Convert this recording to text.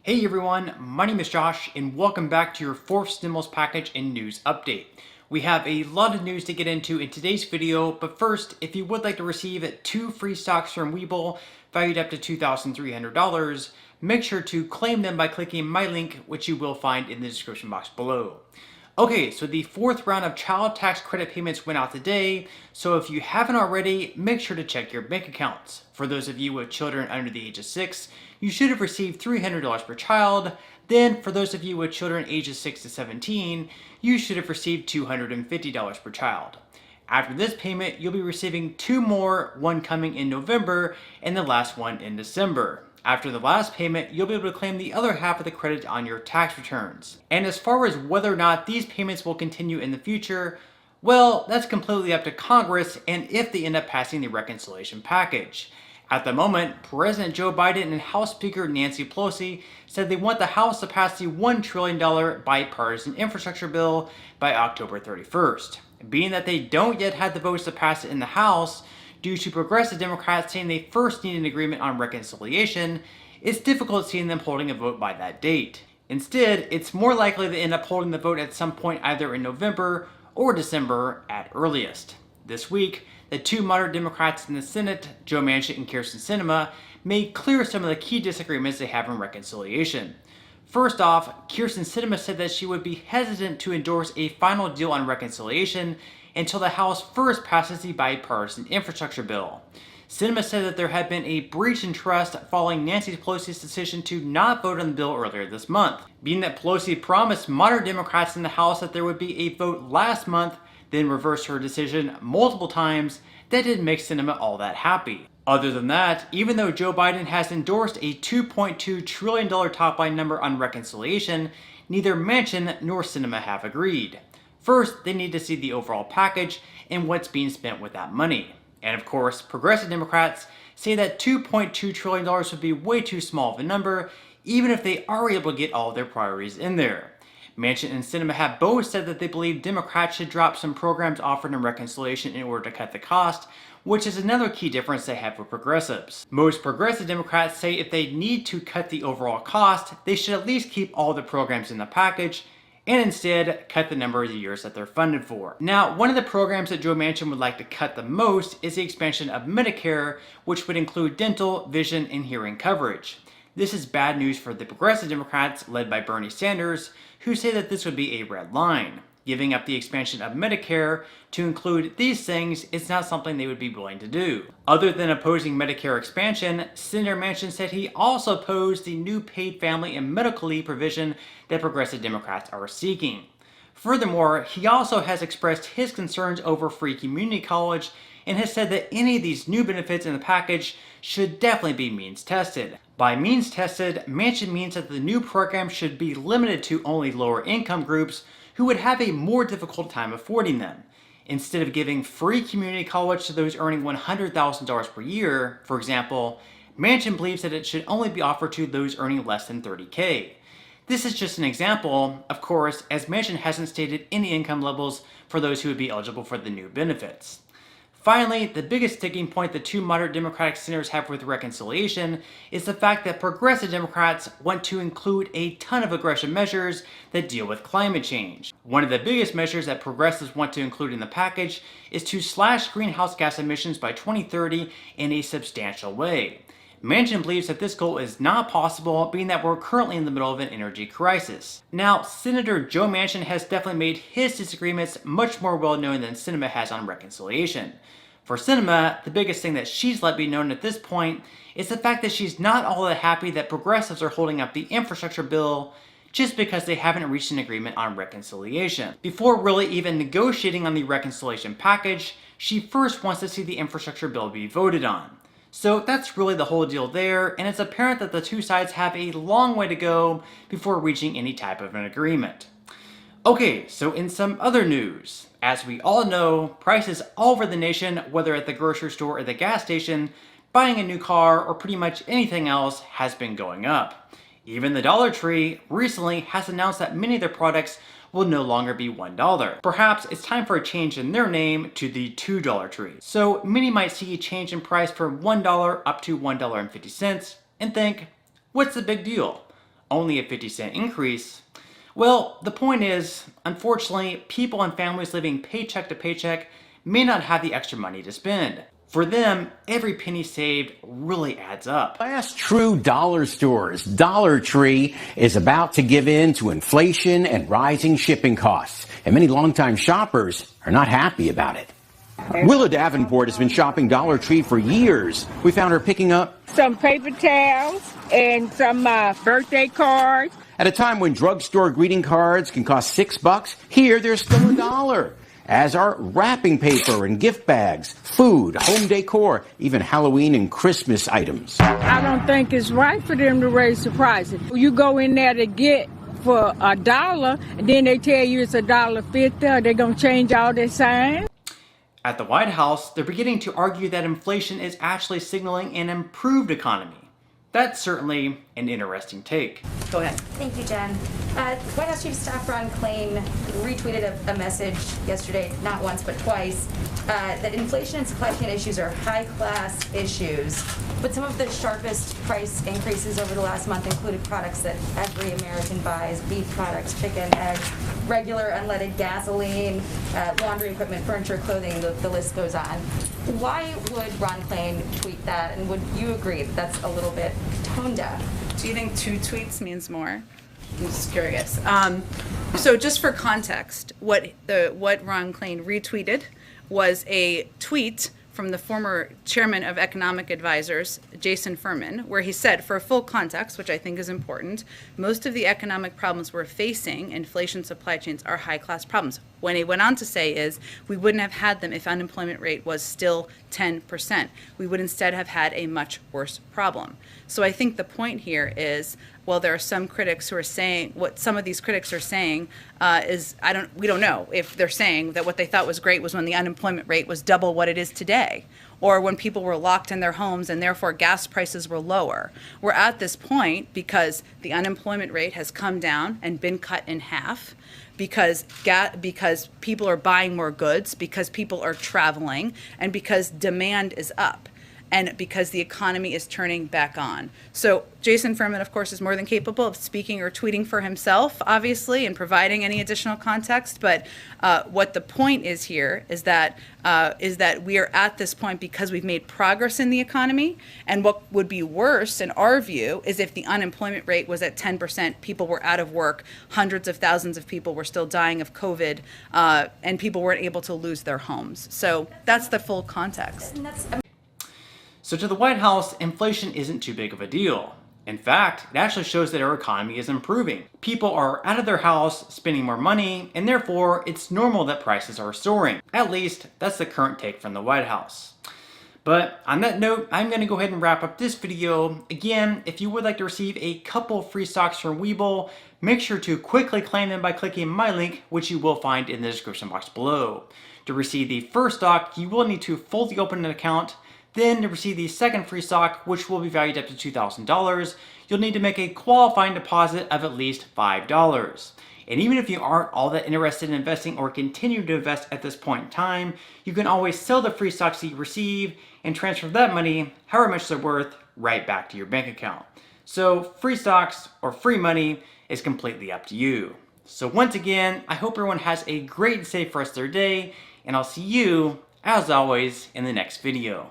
Hey everyone, my name is Josh and welcome back to your fourth stimulus package and news update. We have a lot of news to get into in today's video, but first, if you would like to receive 2 free stocks from Webull valued up to $2,300, make sure to claim them by clicking my link, which you will find in the description box below. Okay, so the fourth round of child tax credit payments went out today, so if you haven't already, make sure to check your bank accounts. For those of you with children under the age of 6, you should have received $300 per child. Then, for those of you with children ages 6 to 17, you should have received $250 per child. After this payment, you'll be receiving 2 more, one coming in November and the last one in December. After the last payment, you'll be able to claim the other half of the credit on your tax returns. And as far as whether or not these payments will continue in the future, well, that's completely up to Congress and if they end up passing the reconciliation package. At the moment, President Joe Biden and House Speaker Nancy Pelosi said they want the House to pass the $1 trillion bipartisan infrastructure bill by October 31st. Being that they don't yet have the votes to pass it in the House, due to progressive Democrats saying they first need an agreement on reconciliation, it's difficult seeing them holding a vote by that date. Instead, it's more likely they end up holding the vote at some point either in November or December at earliest. This week, the 2 moderate Democrats in the Senate, Joe Manchin and Kyrsten Sinema, made clear some of the key disagreements they have in reconciliation. First off, Kyrsten Sinema said that she would be hesitant to endorse a final deal on reconciliation until the House first passes the bipartisan infrastructure bill. Sinema said that there had been a breach in trust following Nancy Pelosi's decision to not vote on the bill earlier this month. Being that Pelosi promised moderate Democrats in the House that there would be a vote last month, then reversed her decision multiple times, that didn't make Sinema all that happy. Other than that, even though Joe Biden has endorsed a $2.2 trillion top-line number on reconciliation, neither Manchin nor Sinema have agreed. First, they need to see the overall package and what's being spent with that money. And of course, progressive Democrats say that $2.2 trillion would be way too small of a number, even if they are able to get all of their priorities in there. Manchin and Sinema have both said that they believe Democrats should drop some programs offered in reconciliation in order to cut the cost, which is another key difference they have with progressives. Most progressive Democrats say if they need to cut the overall cost, they should at least keep all the programs in the package, and instead cut the number of years that they're funded for. Now, one of the programs that Joe Manchin would like to cut the most is the expansion of Medicare, which would include dental, vision, and hearing coverage. This is bad news for the progressive Democrats, led by Bernie Sanders, who say that this would be a red line. Giving up the expansion of Medicare to include these things is not something they would be willing to do. Other than opposing Medicare expansion, Senator Manchin said he also opposed the new paid family and medical leave provision that progressive Democrats are seeking. Furthermore, he also has expressed his concerns over free community college and has said that any of these new benefits in the package should definitely be means tested. By means tested, Manchin means that the new program should be limited to only lower income groups who would have a more difficult time affording them. Instead of giving free community college to those earning $100,000 per year, for example, Manchin believes that it should only be offered to those earning less than $30,000. This is just an example, of course, as Manchin hasn't stated any income levels for those who would be eligible for the new benefits. Finally, the biggest sticking point the 2 moderate Democratic senators have with reconciliation is the fact that progressive Democrats want to include a ton of aggressive measures that deal with climate change. One of the biggest measures that progressives want to include in the package is to slash greenhouse gas emissions by 2030 in a substantial way. Manchin believes that this goal is not possible, being that we're currently in the middle of an energy crisis. Now, Senator Joe Manchin has definitely made his disagreements much more well known than Sinema has on reconciliation. For Sinema, the biggest thing that she's let be known at this point is the fact that she's not all that happy that progressives are holding up the infrastructure bill just because they haven't reached an agreement on reconciliation. Before really even negotiating on the reconciliation package, she first wants to see the infrastructure bill be voted on. So that's really the whole deal there, and it's apparent that the 2 sides have a long way to go before reaching any type of an agreement. Okay, so in some other news, as we all know, prices all over the nation, whether at the grocery store or the gas station, buying a new car or pretty much anything else has been going up. Even the Dollar Tree recently has announced that many of their products will no longer be $1. Perhaps it's time for a change in their name to the $2 Tree. So many might see a change in price from $1 up to $1.50 and think, what's the big deal? only a 50-cent increase. Well, the point is, unfortunately, people and families living paycheck to paycheck may not have the extra money to spend. For them, every penny saved really adds up. Last true dollar stores, Dollar Tree, is about to give in to inflation and rising shipping costs, and many longtime shoppers are not happy about it. Willa Davenport has been shopping Dollar Tree for years. We found her picking up some paper towels and some birthday cards. At a time when drugstore greeting cards can cost $6, here they're still $1. As are wrapping paper and gift bags, food, home decor, even Halloween and Christmas items. I don't think it's right for them to raise the prices. You go in there to get for $1, and then they tell you it's $1.50. They're going to change all their signs. At the White House, they're beginning to argue that inflation is actually signaling an improved economy. That's certainly an interesting take. Go ahead. Thank you, Jen. White House Chief Staff Ron Klain retweeted a message yesterday, not once but twice, that inflation and supply chain issues are high-class issues. But some of the sharpest price increases over the last month included products that every American buys: beef products, chicken, eggs, regular unleaded gasoline, laundry equipment, furniture, clothing, the list goes on. Why would Ron Klain tweet that, and would you agree that that's a little bit tone deaf? Do you think 2 tweets means more? I'm just curious. So just for context, what Ron Klain retweeted was a tweet from the former chairman of Economic Advisors, Jason Furman, where he said, for full context, which I think is important, most of the economic problems we're facing, inflation, supply chains, are high-class problems. When he went on to say is, we wouldn't have had them if unemployment rate was still 10%. We would instead have had a much worse problem. So I think the point here is, well, there are some critics who are saying, what some of these critics are saying is, we don't know if they're saying that what they thought was great was when the unemployment rate was double what it is today, or when people were locked in their homes and therefore gas prices were lower. We're at this point because the unemployment rate has come down and been cut in half, because people are buying more goods, because people are traveling, and because demand is up, and because the economy is turning back on. So Jason Furman, of course, is more than capable of speaking or tweeting for himself, obviously, and providing any additional context. But what the point is here is that we are at this point because we've made progress in the economy. And what would be worse, in our view, is if the unemployment rate was at 10%, people were out of work, hundreds of thousands of people were still dying of COVID, and people weren't able to lose their homes. So that's the full context. So to the White House, inflation isn't too big of a deal. In fact, it actually shows that our economy is improving. People are out of their house, spending more money, and therefore it's normal that prices are soaring. At least, that's the current take from the White House. But on that note, I'm going to go ahead and wrap up this video. Again, if you would like to receive a couple free stocks from Webull, make sure to quickly claim them by clicking my link, which you will find in the description box below. To receive the first stock, you will need to fully open an account. Then, to receive the second free stock, which will be valued up to $2,000, you'll need to make a qualifying deposit of at least $5. And even if you aren't all that interested in investing or continue to invest at this point in time, you can always sell the free stocks that you receive and transfer that money, however much they're worth, right back to your bank account. So free stocks or free money is completely up to you. So once again, I hope everyone has a great and safe rest of their day, and I'll see you, as always, in the next video.